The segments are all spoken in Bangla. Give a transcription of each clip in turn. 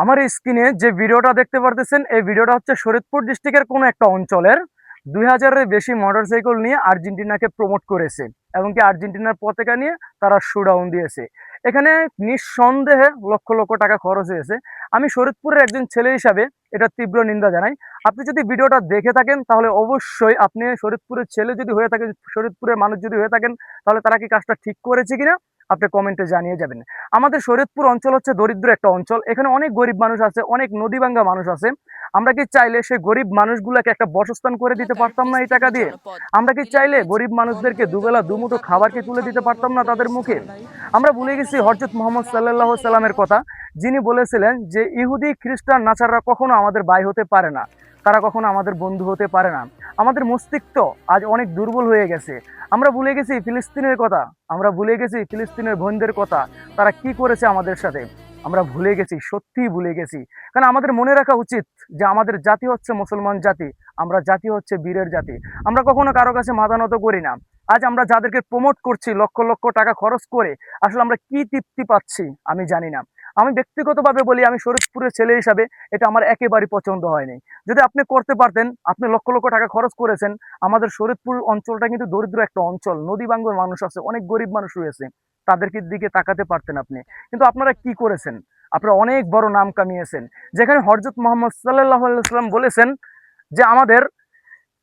আমার স্ক্রিনে যে ভিডিওটা দেখতে পারতেছেন এই ভিডিওটা হচ্ছে শরীয়তপুর ডিস্ট্রিক্টের কোনো একটা অঞ্চলের 2000-এর বেশি মোটরসাইকেল নিয়ে আর্জেন্টিনাকে প্রমোট করেছে এবং কি আর্জেন্টিনার পতাকা নিয়ে তারা শোডাউন দিয়েছে। এখানে নিঃসন্দেহে লক্ষ লক্ষ টাকা খরচ হয়েছে। আমি শরীয়তপুরের একজন ছেলে হিসাবে এটা তীব্র নিন্দা জানাই। আপনি যদি ভিডিওটা দেখে থাকেন তাহলে অবশ্যই আপনি শরীয়তপুরের ছেলে যদি হয়ে থাকেন, শরীয়তপুরের মানুষ যদি হয়ে থাকেন, তাহলে তারা কি কাজটা ঠিক করেছে কিনা আপনি কমেন্টে জানিয়ে যাবেন। আমাদের শরীয়তপুর অঞ্চল হচ্ছে দরিদ্র একটা অঞ্চল। এখানে অনেক গরিব মানুষ আছে, অনেক নদীভাঙ্গা মানুষ আছে। আমরা কি চাইলে সেই গরিব মানুষগুলোকে একটা বাসস্থান করে দিতে ঢাকার পারতাম না এই টাকা বিস্তীর্ণ দিয়ে? জনপদ আমরা কি চাইলে পিলখাত গরিব মানুষদেরকে দুবেলা গণপরিবহন দুমুঠো খাবার কি যানবাহন তুলে দিতে পারতাম না তাদের সংযোগকৃত মুখে? স্থান নাই। আমরা ভুলে গেছি দেখা যায় হযরত মুহাম্মদ সাল্লাল্লাহু রাত আলাইহি হলে সাল্লামের কথা, যিনি বলেছিলেন যে ইহুদি খ্রিস্টান নাছাররা কখনো আমাদের ভাই হতে পারে না, তারা কখনো আমাদের বন্ধু হতে পারে না। আমাদের মস্তিষ্ক আজ অনেক দুর্বল হয়ে গেছে। আমরা ভুলে গেছি ফিলিস্তিনের কথা, আমরা ভুলে গেছি ফিলিস্তিনের বোনদের কথা, তারা কি করেছে আমাদের সাথে। আমরা ভুলে গেছি, সত্যিই ভুলে গেছি। কারণ আমাদের মনে রাখা উচিত যে আমাদের জাতি হচ্ছে মুসলমান জাতি, আমরা জাতি হচ্ছে বীরের জাতি। আমরা কখনো কারো কাছে মাথা নত করি না। আজ আমরা যাদেরকে প্রমোট করছি লক্ষ লক্ষ টাকা খরচ করে, আসলে আমরা কি তৃপ্তি পাচ্ছি আমি জানি না। আমি ব্যক্তিগতভাবে বলি, আমি শরীয়তপুরের ছেলে হিসাবে এটা আমার একেবারেই পছন্দ হয়নি। যদি আপনি করতে পারতেন, আপনি লক্ষ লক্ষ টাকা খরচ করেছেন। আমাদের শরীয়তপুর অঞ্চলটা কিন্তু দরিদ্র একটা অঞ্চল, নদী ভাঙ্গন মানুষ আছে, অনেক গরিব মানুষ রয়েছে, তাদেরকে দিকে তাকাতে পারতেন আপনি। কিন্তু আপনারা কি করেছেন? আপনারা অনেক বড় নাম কামিয়েছেন। যেখানে হযরত মুহাম্মদ সাল্লাল্লাহু আলাইহি ওয়াসাল্লাম বলেছেন যে আমাদের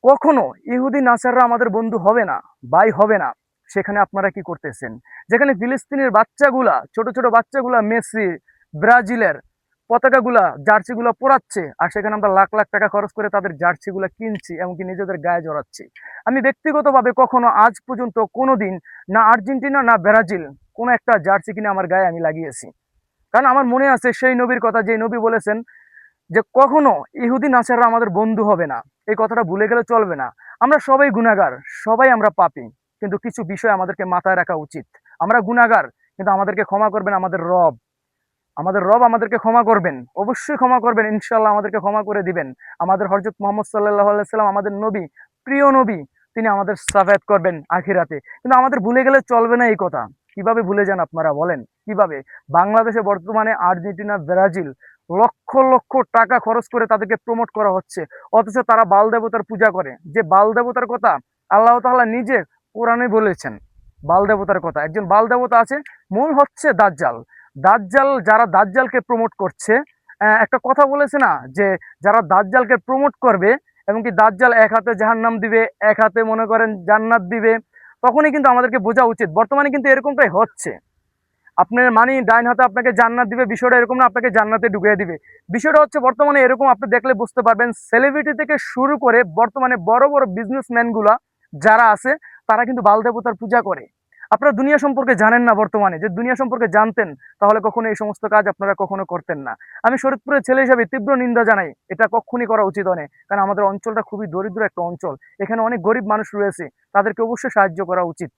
কখনো ইহুদি নাসাররা আমাদের বন্ধু হবে না, ভাই হবে না, সেখানে আপনারা কি করতেছেন? যেখানে ফিলিস্তিনের বাচ্চাগুলা, ছোট ছোট বাচ্চাগুলা মেসি, ব্রাজিলের পতাকাগুলা, জার্সিগুলা পরাচ্ছে, আর সেখানে আমরা লাখ লাখ টাকা খরচ করে তাদের জার্সিগুলা কিনছি, এমনকি নিজেদের গায়ে জড়াচ্ছি। আমি ব্যক্তিগতভাবে কখনো আজ পর্যন্ত কোনোদিন না আর্জেন্টিনা না ব্রাজিল কোনো একটা জার্সি কিনে আমার গায়ে আমি লাগিয়েছি। কারণ আমার মনে আছে সেই নবীর কথা, যে নবী বলেছেন যে কখনো ইহুদি নাসাররা আমাদের বন্ধু হবে না। এই কথাটা ভুলে গেলে চলবে না। আমরা সবাই গুনাহগার, সবাই আমরা পাপী। কিন্তু কিছু বিষয় আমাদেরকে মাথায় রাখা উচিত। আমরা গুনাহগার, কিন্তু আমাদেরকে ক্ষমা করবেন আমাদের রব। আমাদের রব আমাদেরকে ক্ষমা করবেন, অবশ্যই ক্ষমা করবেন, ইনশাআল্লাহ আমাদেরকে ক্ষমা করে দিবেন। আমাদের হযরত মুহাম্মদ সাল্লাল্লাহু আলাইহি সাল্লাম আমাদের নবী, প্রিয় নবী, তিনি আমাদের শাফায়াত করবেন আখিরাতে। কিন্তু আমাদের ভুলে গেলে চলবে না এই কথা। কিভাবে ভুলে যান আপনারা বলেন? কিভাবে? বাংলাদেশে বর্তমানে আর্জেন্টিনা, ব্রাজিল লক্ষ লক্ষ টাকা খরচ করে তাদেরকে প্রমোট করা হচ্ছে। অথচ তারা বাল দেবতার পূজা করে। যে বাল দেবতার কথা আল্লাহ তাআলা নিজে কোরআনে বলেছেন। বাল দেবতার কথা, একজন বাল দেবতা আছে, মূল হচ্ছে দাজ্জাল। দাজ্জাল, যারা দাজ্জালকে প্রমোট করছে, একটা কথা বলেছে না যে যারা দাজ্জালকে প্রমোট করবে এবং কি দাজ্জাল এক হাতে জাহান্নাম দিবে, এক হাতে মনে করেন জান্নাত দিবে, তখনই কিন্তু আমাদেরকে বোঝা উচিত বর্তমানে কিন্তু এরকমটাই হচ্ছে। আপনার মানি ডাইন হাতে আপনাকে জান্নাত দিবে, বিষয়টা এরকম না আপনাকে জান্নাতে ঢুকিয়ে দিবে। বিষয়টা হচ্ছে বর্তমানে এরকম, আপনি দেখলে বুঝতে পারবেন সেলিব্রিটি থেকে শুরু করে বর্তমানে বড় বড় বিজনেসম্যান গুলা যারা আছে, তারা কিন্তু বাল দেবতার পূজা করে। আপনারা দুনিয়া সম্পর্কে জানেন না। বর্তমানে যে দুনিয়া সম্পর্কে জানতেন, তাহলে কখনো এই সমস্ত কাজ আপনারা কখনো করতেন না। আমি শরীয়তপুরের ছেলে হিসাবে তীব্র নিন্দা জানাই, এটা কখনই করা উচিত নয়। কারণ আমাদের অঞ্চলটা খুবই দরিদ্র একটা অঞ্চল, এখানে অনেক গরিব মানুষ রয়েছে, তাদেরকে অবশ্যই সাহায্য করা উচিত,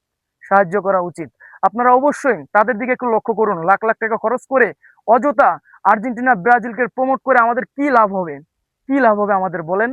সাহায্য করা উচিত। আপনারা অবশ্যই তাদের দিকে একটু লক্ষ্য করুন। লাখ লাখ টাকা খরচ করে অযথা আর্জেন্টিনা ব্রাজিলকে প্রমোট করে আমাদের কি লাভ হবে? কি লাভ হবে আমাদের বলেন?